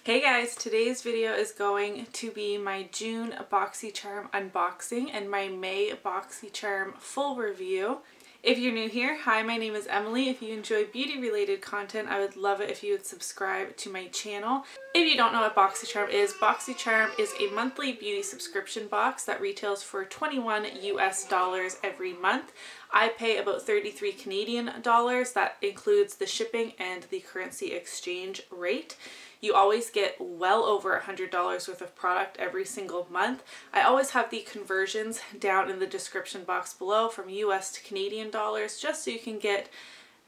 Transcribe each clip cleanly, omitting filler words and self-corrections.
Hey guys, today's video is going to be my June Boxycharm unboxing and my May Boxycharm full review. If you're new here, hi, my name is Emily. If you enjoy beauty related content, I would love it if you would subscribe to my channel. If you don't know what Boxycharm is a monthly beauty subscription box that retails for $21 US every month. I pay about 33 Canadian dollars. That includes the shipping and the currency exchange rate. You always get well over $100 worth of product every single month. I always have the conversions down in the description box below from US to Canadian dollars, just so you can get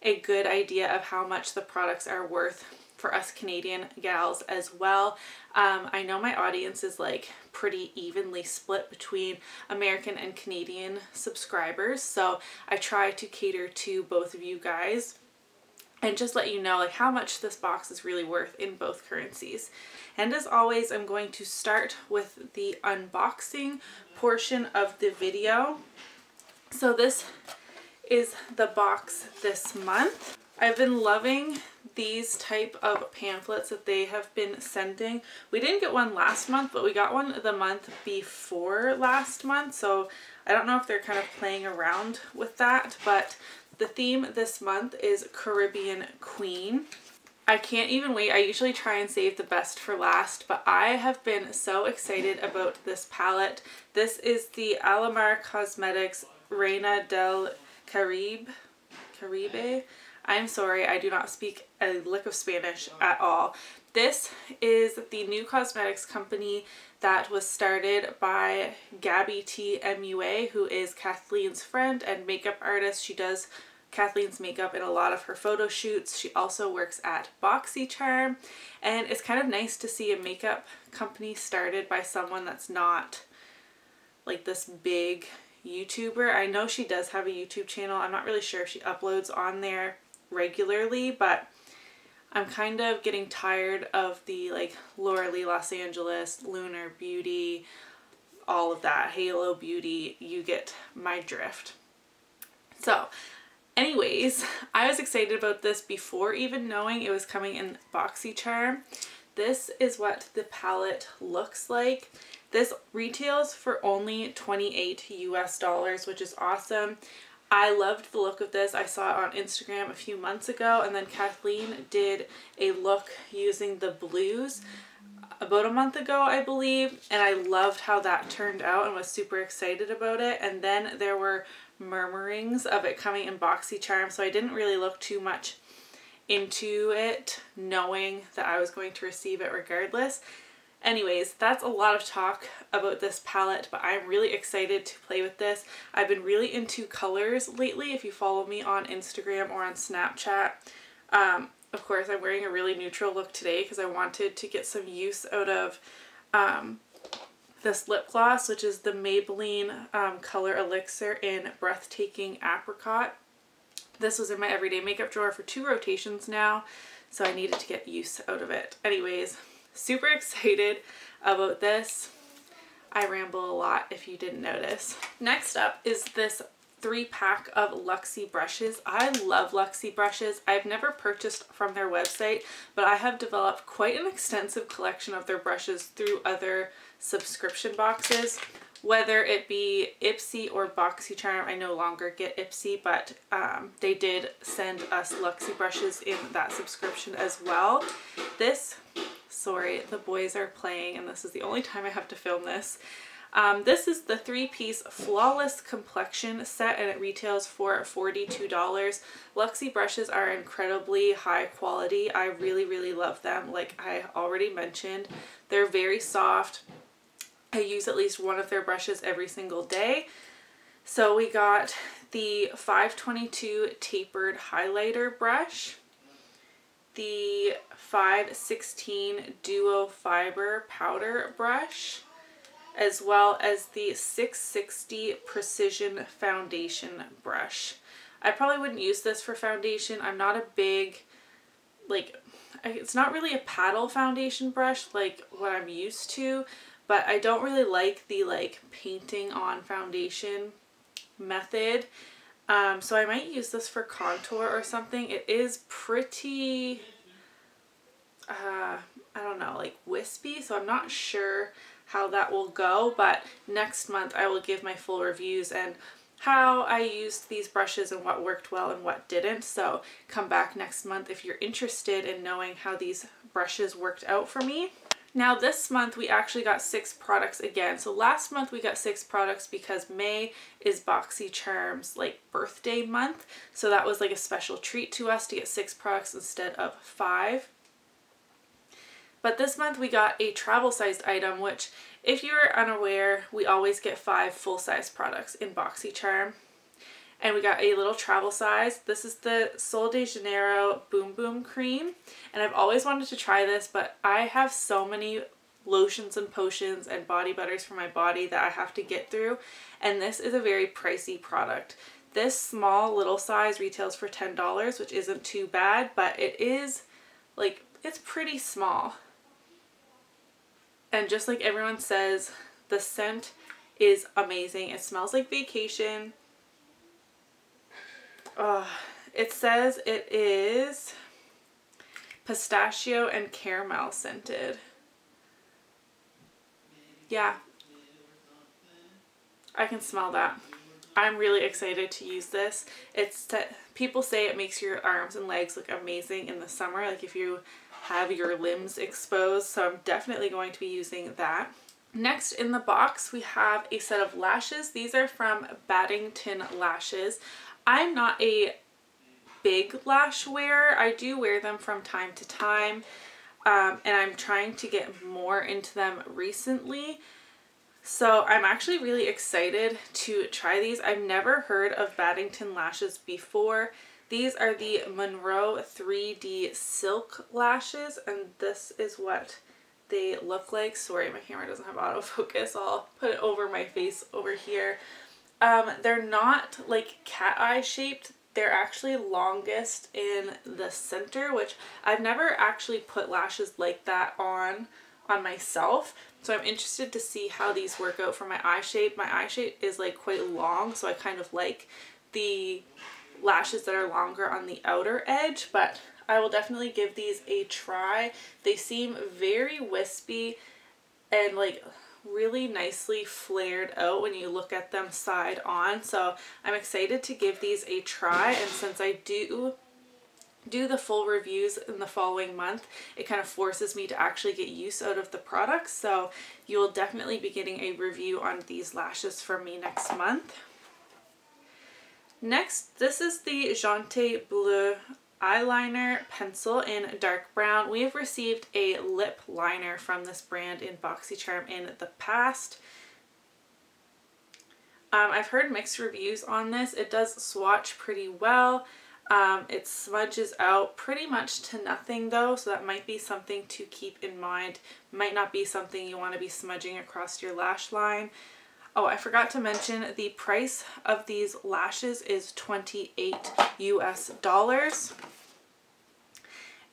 a good idea of how much the products are worth for us Canadian gals as well. I know my audience is like pretty evenly split between American and Canadian subscribers, so I try to cater to both of you guys and just let you know like how much this box is really worth in both currencies. And as always, I'm going to start with the unboxing portion of the video. So this is the box this month. I've been loving these type of pamphlets that they have been sending. We didn't get one last month, but we got one the month before last month, so I don't know if they're kind of playing around with that, but the theme this month is Caribbean Queen. I can't even wait. I usually try and save the best for last, but I have been so excited about this palette. This is the Alamar Cosmetics Reina del Caribe. I'm sorry, I do not speak a lick of Spanish at all. This is the new cosmetics company that was started by Gabby T. MUA, who is Kathleen's friend and makeup artist. She does Kathleen's makeup in a lot of her photo shoots. She also works at Boxycharm, and it's kind of nice to see a makeup company started by someone that's not like this big YouTuber. I know she does have a YouTube channel. I'm not really sure if she uploads on there regularly, but I'm kind of getting tired of the like Laura Lee Los Angeles, Lunar Beauty, all of that, Halo Beauty. You get my drift. So anyways, I was excited about this before even knowing it was coming in Boxycharm. This is what the palette looks like. This retails for only $28 US, which is awesome. I loved the look of this. I saw it on Instagram a few months ago, and then Kathleen did a look using the blues about a month ago, I believe, and I loved how that turned out and was super excited about it. And then there were murmurings of it coming in Boxycharm, so I didn't really look too much into it, knowing that I was going to receive it regardless. Anyways, that's a lot of talk about this palette, but I'm really excited to play with this. I've been really into colors lately, if you follow me on Instagram or on Snapchat. Of course, I'm wearing a really neutral look today because I wanted to get some use out of this lip gloss, which is the Maybelline Color Elixir in Breathtaking Apricot. This was in my everyday makeup drawer for 2 rotations now, so I needed to get use out of it. Anyways, super excited about this. I ramble a lot if you didn't notice. Next up is this 3-pack of Luxie brushes. I love Luxie brushes. I've never purchased from their website, but I have developed quite an extensive collection of their brushes through other subscription boxes, whether it be Ipsy or Boxycharm. I no longer get Ipsy, but they did send us Luxie brushes in that subscription as well. Sorry, the boys are playing and this is the only time I have to film this. This is the 3-piece Flawless Complexion set, and it retails for $42. Luxie brushes are incredibly high quality. I really love them. Like I already mentioned, they're very soft. I use at least one of their brushes every single day. So we got the 522 tapered highlighter brush, the 516 duo fiber powder brush, as well as the 660 precision foundation brush. I probably wouldn't use this for foundation. I'm not a big, it's not really a paddle foundation brush like what I'm used to, but I don't really like the painting on foundation method. So I might use this for contour or something. It is pretty, I don't know, like wispy, so I'm not sure how that will go, but next month I will give my full reviews and how I used these brushes and what worked well and what didn't. So come back next month if you're interested in knowing how these brushes worked out for me. Now this month we actually got 6 products again. So last month we got 6 products because May is Boxycharm's like birthday month. So that was like a special treat to us to get 6 products instead of 5. But this month we got a travel sized item, which if you're unaware, we always get 5 full-size products in Boxycharm. And we got a little travel size. This is the Sol de Janeiro Boom Boom Cream. And I've always wanted to try this, but I have so many lotions and potions and body butters for my body that I have to get through. And this is a very pricey product. This small little size retails for $10, which isn't too bad, but it is like, it's pretty small. And just like everyone says, the scent is amazing. It smells like vacation. It says it is pistachio and caramel scented. Yeah, I can smell that. I'm really excited to use this. People say it makes your arms and legs look amazing in the summer, like if you have your limbs exposed, so I'm definitely going to be using that. Next in the box we have a set of lashes. These are from Battington lashes. I'm not a big lash wearer. I do wear them from time to time, and I'm trying to get more into them recently. So I'm actually really excited to try these. I've never heard of Battington lashes before. These are the Monroe 3D Silk lashes, and this is what they look like. Sorry, my camera doesn't have autofocus. I'll put it over my face over here. They're not like cat eye shaped. They're actually longest in the center, which I've never actually put lashes like that on myself. So I'm interested to see how these work out for my eye shape. My eye shape is like quite long, so I kind of like the lashes that are longer on the outer edge, but I will definitely give these a try. They seem very wispy and like really nicely flared out when you look at them side on, so I'm excited to give these a try. And since I do the full reviews in the following month, it kind of forces me to actually get use out of the products, so you will definitely be getting a review on these lashes from me next month. Next, this is the JonteBlu eyeliner pencil in dark brown. We have received a lip liner from this brand in Boxycharm in the past. I've heard mixed reviews on this. It does swatch pretty well. It smudges out pretty much to nothing though, so that might be something to keep in mind. Might not be something you want to be smudging across your lash line. Oh, I forgot to mention the price of these lashes is $28 US.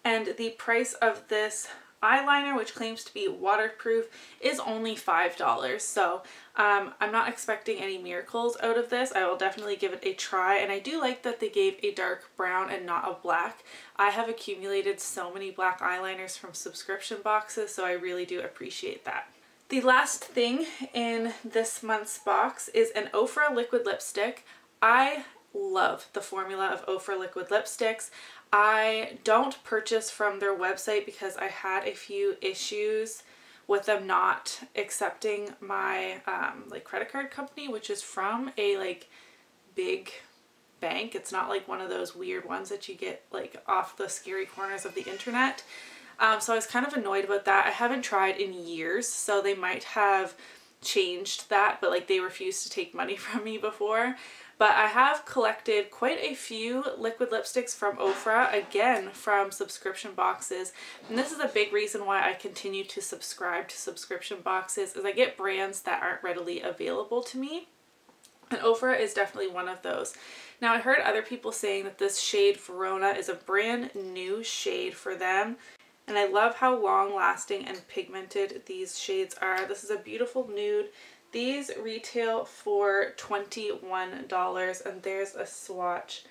And the price of this eyeliner, which claims to be waterproof, is only $5. So I'm not expecting any miracles out of this. I will definitely give it a try, and I do like that they gave a dark brown and not a black. I have accumulated so many black eyeliners from subscription boxes, so I really do appreciate that. The last thing in this month's box is an OFRA liquid lipstick. I love the formula of OFRA liquid lipsticks. I don't purchase from their website because I had a few issues with them not accepting my like credit card company, which is from a like big bank. It's not like one of those weird ones that you get like off the scary corners of the internet. So I was kind of annoyed about that. I haven't tried in years, so they might have changed that, but like they refused to take money from me before. But I have collected quite a few liquid lipsticks from OFRA, again from subscription boxes. And this is a big reason why I continue to subscribe to subscription boxes, is I get brands that aren't readily available to me. And OFRA is definitely one of those. Now I heard other people saying that this shade Verona is a brand new shade for them. And I love how long lasting and pigmented these shades are. This is a beautiful nude. These retail for $21, and there's a swatch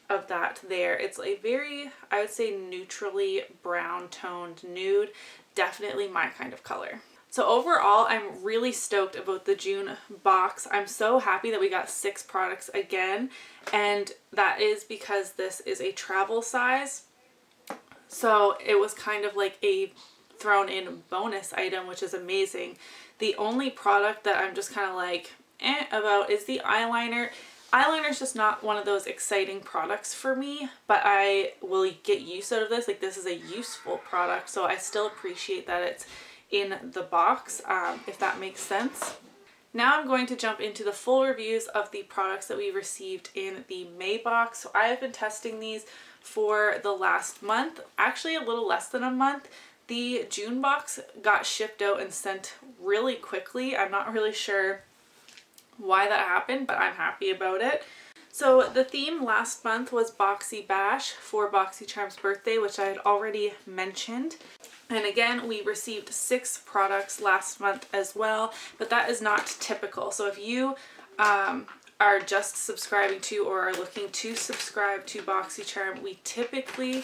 of that there. It's a very, I would say, neutrally brown toned nude. definitely my kind of color. So overall, I'm really stoked about the June box. I'm so happy that we got 6 products again, and that is because this is a travel size. So it was kind of like a thrown in bonus item, which is amazing. The only product that I'm just kind of like about is the eyeliner. Eyeliner is just not one of those exciting products for me, but I will get use out of this. Like, this is a useful product, so I still appreciate that it's in the box, if that makes sense. Now I'm going to jump into the full reviews of the products that we received in the May box. So I have been testing these for the last month, actually a little less than a month. The June box got shipped out and sent really quickly. I'm not really sure why that happened, but I'm happy about it. So the theme last month was Boxy Bash for Boxycharm's birthday, which I had already mentioned. And again, we received 6 products last month as well, but that is not typical. So if you are just subscribing to or are looking to subscribe to Boxycharm, we typically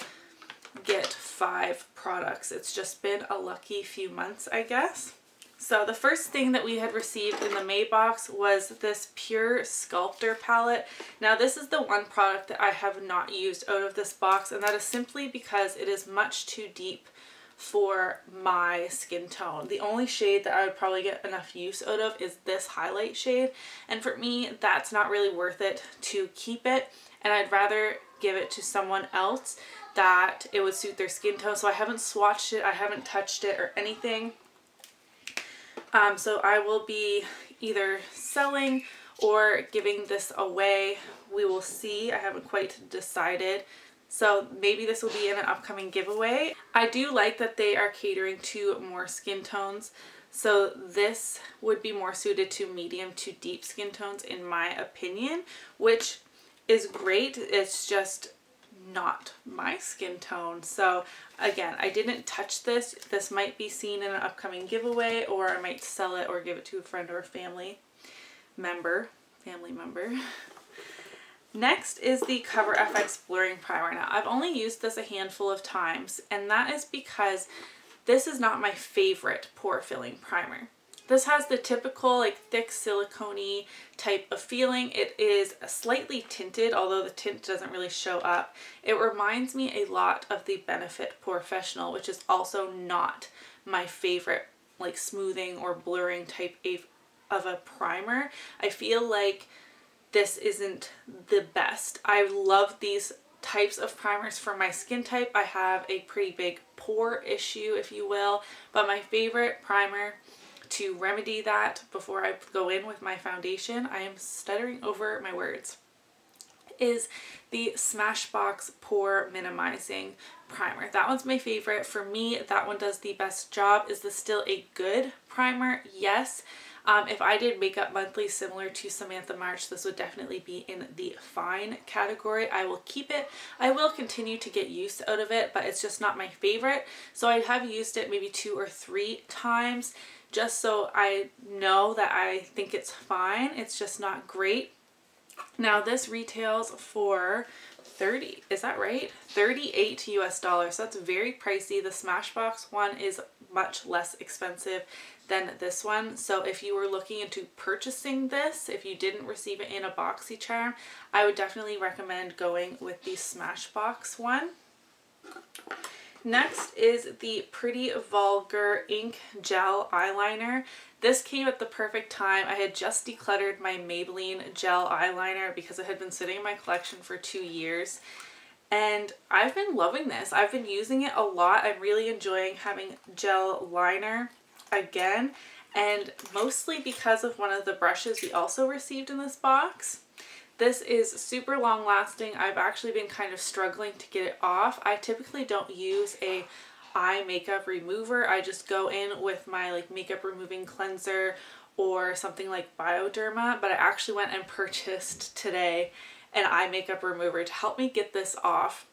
get 5 products. It's just been a lucky few months, I guess. So the first thing that we had received in the May box was this PUR Sculptor Palette. Now this is the one product that I have not used out of this box, and that is simply because it is much too deep for my skin tone. The only shade that I would probably get enough use out of is this highlight shade, and for me that's not really worth it to keep it, and I'd rather give it to someone else that it would suit their skin tone. So I haven't swatched it, I haven't touched it or anything. So I will be either selling or giving this away. We will see. I haven't quite decided. So maybe this will be in an upcoming giveaway. I do like that they are catering to more skin tones. So this would be more suited to medium to deep skin tones in my opinion, which is great. It's just not my skin tone. So again, I didn't touch this. This might be seen in an upcoming giveaway, or I might sell it or give it to a friend or a family member. Next is the CoverFX Blurring Primer. Now I've only used this a handful of times, and that is because this is not my favorite pore filling primer. This has the typical like thick silicone-y type of feeling. It is slightly tinted, although the tint doesn't really show up. It reminds me a lot of the Benefit Professional, which is also not my favorite like smoothing or blurring type of a primer. I feel like this isn't the best. I love these types of primers for my skin type. I have a pretty big pore issue, if you will, but my favorite primer to remedy that before I go in with my foundation, I am stuttering over my words, is the Smashbox Pore Minimizing Primer. That one's my favorite. For me, that one does the best job. Is this still a good primer? Yes. If I did Makeup Monthly similar to Samantha March, this would definitely be in the fine category. I will keep it. I will continue to get use out of it, but it's just not my favorite. So I have used it maybe 2 or 3 times just so I know that I think it's fine. It's just not great. Now this retails for $30, is that right? $38 US. So that's very pricey. The Smashbox one is much less expensive than this one. So if you were looking into purchasing this, if you didn't receive it in a Boxycharm, I would definitely recommend going with the Smashbox one. Next is the Pretty Vulgar Ink Gel Eyeliner. This came at the perfect time. I had just decluttered my Maybelline gel eyeliner because it had been sitting in my collection for 2 years. And I've been loving this. I've been using it a lot. I'm really enjoying having gel liner again. And mostly because of one of the brushes we also received in this box. This is super long lasting. I've actually been kind of struggling to get it off. I typically don't use a eye makeup remover. I just go in with my like makeup removing cleanser or something like Bioderma, but I actually went and purchased today an eye makeup remover to help me get this off.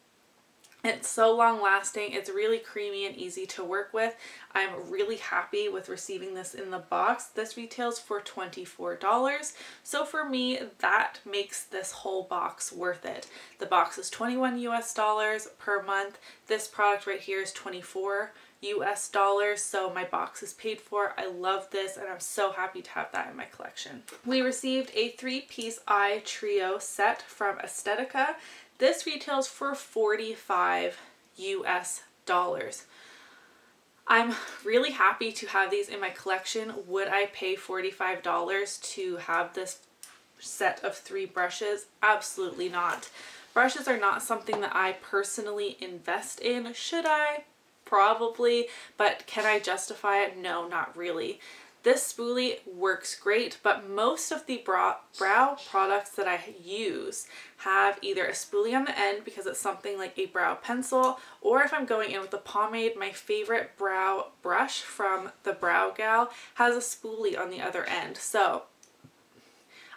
It's so long lasting. It's really creamy and easy to work with. I'm really happy with receiving this in the box. This retails for $24. So for me, that makes this whole box worth it. The box is $21 US per month. This product right here is $24 US dollars, so my box is paid for. I love this and I'm so happy to have that in my collection. We received a 3-piece eye trio set from Aesthetica. This retails for $45 US dollars. I'm really happy to have these in my collection. Would I pay $45 to have this set of 3 brushes? Absolutely not. Brushes are not something that I personally invest in. Should I? Probably, but can I justify it? No, not really. This spoolie works great, but most of the brow products that I use have either a spoolie on the end because it's something like a brow pencil, or if I'm going in with a pomade, my favorite brow brush from the Brow Gal has a spoolie on the other end. So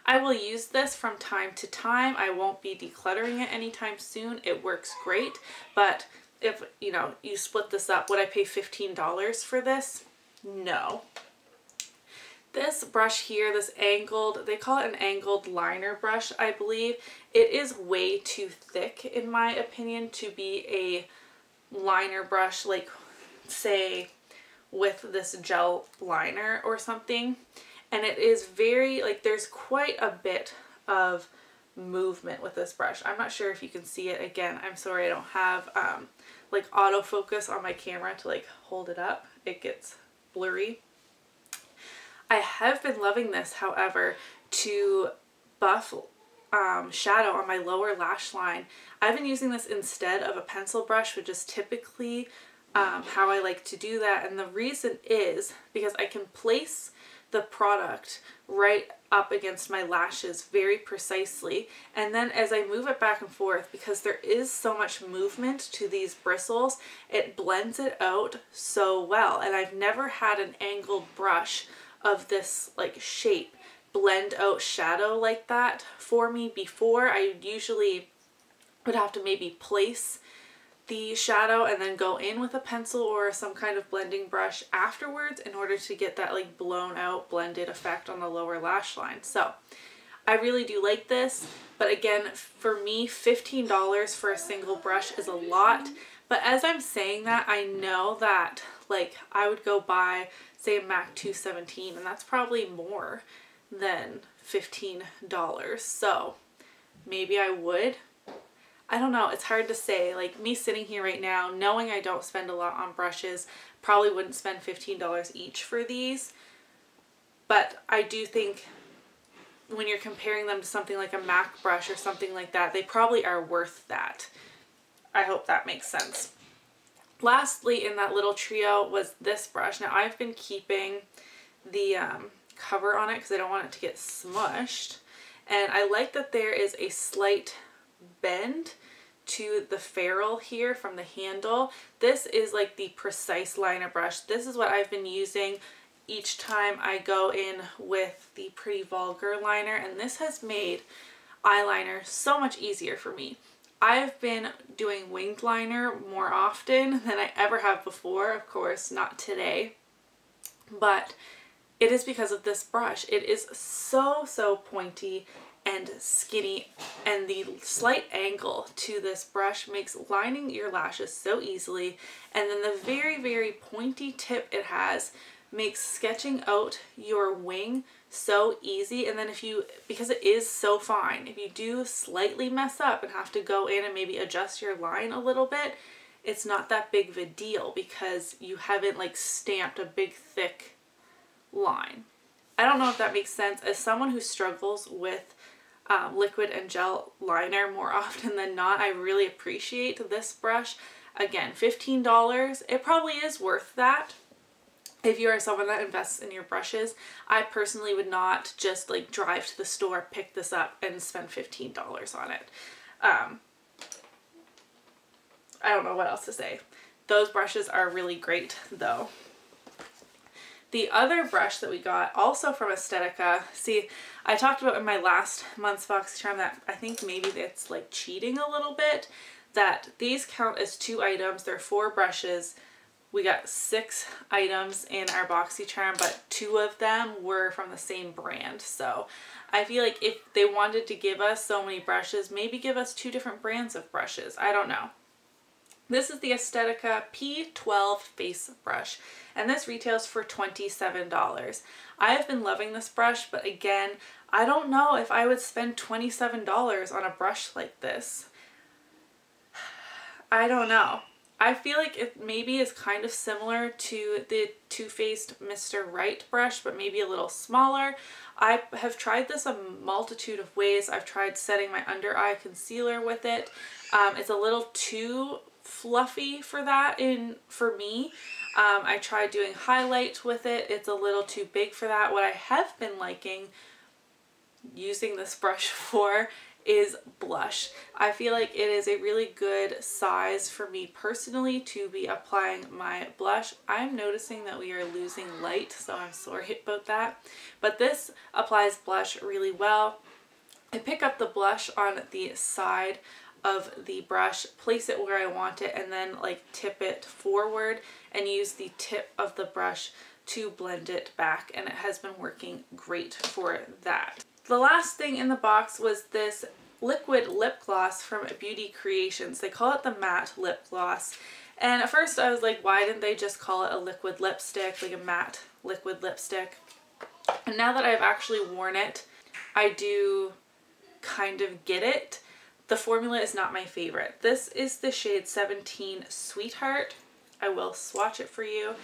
I will use this from time to time. I won't be decluttering it anytime soon. It works great, but if, you know, you split this up, would I pay $15 for this? No. This brush here, this angled, they call it an angled liner brush, I believe. It is way too thick, in my opinion, to be a liner brush, like, say, with this gel liner or something. And it is very, like, there's quite a bit of movement with this brush. I'm not sure if you can see it. Again, I'm sorry I don't have like autofocus on my camera to like hold it up. It gets blurry. I have been loving this, however, to buff shadow on my lower lash line. I've been using this instead of a pencil brush, which is typically how I like to do that. And the reason is because I can place the product right up against my lashes very precisely, and then as I move it back and forth, because there is so much movement to these bristles, it blends it out so well. And I've never had an angled brush of this like shape blend out shadow like that for me before. I usually would have to maybe place the shadow and then go in with a pencil or some kind of blending brush afterwards in order to get that like blown out blended effect on the lower lash line. So I really do like this, but again, for me, $15 for a single brush is a lot. But as I'm saying that, I know that like I would go buy, say, a MAC 217, and that's probably more than $15. So maybe I would. I don't know, it's hard to say. Like, me sitting here right now, knowing I don't spend a lot on brushes, probably wouldn't spend $15 each for these. But I do think when you're comparing them to something like a MAC brush or something like that, they probably are worth that. I hope that makes sense. Lastly, in that little trio was this brush. Now, I've been keeping the cover on it because I don't want it to get smushed. And I like that there is a slight bend to the ferrule here from the handle. This is like the precise liner brush. This is what I've been using each time I go in with the Pretty Vulgar liner, and this has made eyeliner so much easier for me. I've been doing winged liner more often than I ever have before. Of course, not today, but it is because of this brush. It is so pointy and skinny, and the slight angle to this brush makes lining your lashes so easily, and then the very pointy tip it has makes sketching out your wing so easy. And then if you, because it is so fine, if you do slightly mess up and have to go in and maybe adjust your line a little bit, it's not that big of a deal because you haven't like stamped a big thick line. I don't know if that makes sense. As someone who struggles with liquid and gel liner more often than not, I really appreciate this brush. Again, $15, it probably is worth that. If you are someone that invests in your brushes, I personally would not just like drive to the store, pick this up, and spend $15 on it. I don't know what else to say. Those brushes are really great though. The other brush that we got, also from Aesthetica, see, I talked about in my last month's Boxycharm that I think maybe it's like cheating a little bit, that these count as 2 items. They're 4 brushes. We got 6 items in our Boxycharm, but 2 of them were from the same brand. So I feel like if they wanted to give us so many brushes, maybe give us 2 different brands of brushes. I don't know. This is the Aesthetica P12 face brush, and this retails for $27. I have been loving this brush, but again, I don't know if I would spend $27 on a brush like this. I don't know. I feel like it maybe is kind of similar to the Too Faced Mr. Right brush, but maybe a little smaller. I have tried this a multitude of ways. I've tried setting my under eye concealer with it. It's a little too fluffy for that for me. I tried doing highlight with it. It's a little too big for that. What I have been liking using this brush for is blush. I feel like it is a really good size for me personally to be applying my blush. I'm noticing that we are losing light, so I'm sorry about that. But this applies blush really well. I pick up the blush on the side of the brush, place it where I want it, and then like tip it forward and use the tip of the brush to blend it back, and it has been working great for that. The last thing in the box was this liquid lip gloss from Beauty Creations. They call it the matte lip gloss, and at first I was like, why didn't they just call it a liquid lipstick, like a matte liquid lipstick? And now that I've actually worn it, I do kind of get it. The formula is not my favorite. This is the shade 17 Sweetheart. I will swatch it for you.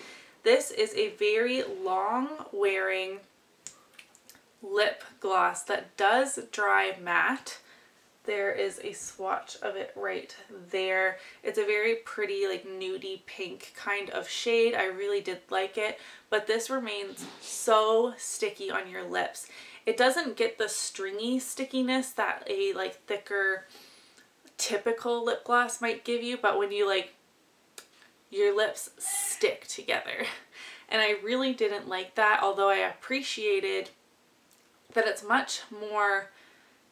This is a very long wearing lip gloss that does dry matte. There is a swatch of it right there. It's a very pretty like nudie pink kind of shade. I really did like it, but this remains so sticky on your lips. It doesn't get the stringy stickiness that a like thicker typical lip gloss might give you, but when you like, your lips stick together. And I really didn't like that, although I appreciated that it's much more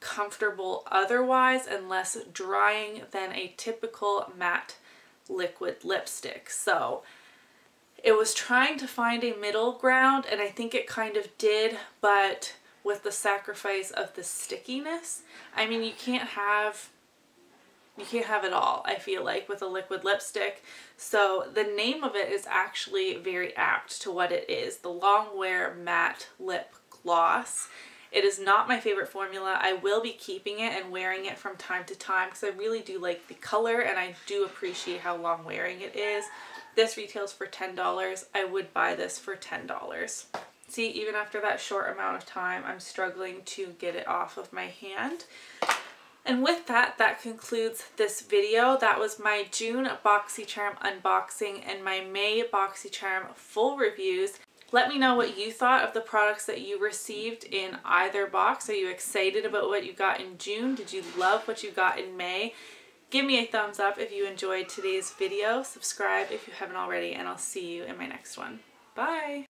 comfortable otherwise and less drying than a typical matte liquid lipstick. So it was trying to find a middle ground, and I think it kind of did, but with the sacrifice of the stickiness. I mean, you can't have it all, I feel like, with a liquid lipstick. So the name of it is actually very apt to what it is, the Long Wear Matte Lip Gloss. It is not my favorite formula. I will be keeping it and wearing it from time to time because I really do like the color and I do appreciate how long wearing it is. This retails for $10. I would buy this for $10. See, even after that short amount of time, I'm struggling to get it off of my hand. And with that, that concludes this video. That was my June Boxycharm unboxing and my May Boxycharm full reviews. Let me know what you thought of the products that you received in either box. Are you excited about what you got in June? Did you love what you got in May? Give me a thumbs up if you enjoyed today's video. Subscribe if you haven't already, and I'll see you in my next one. Bye!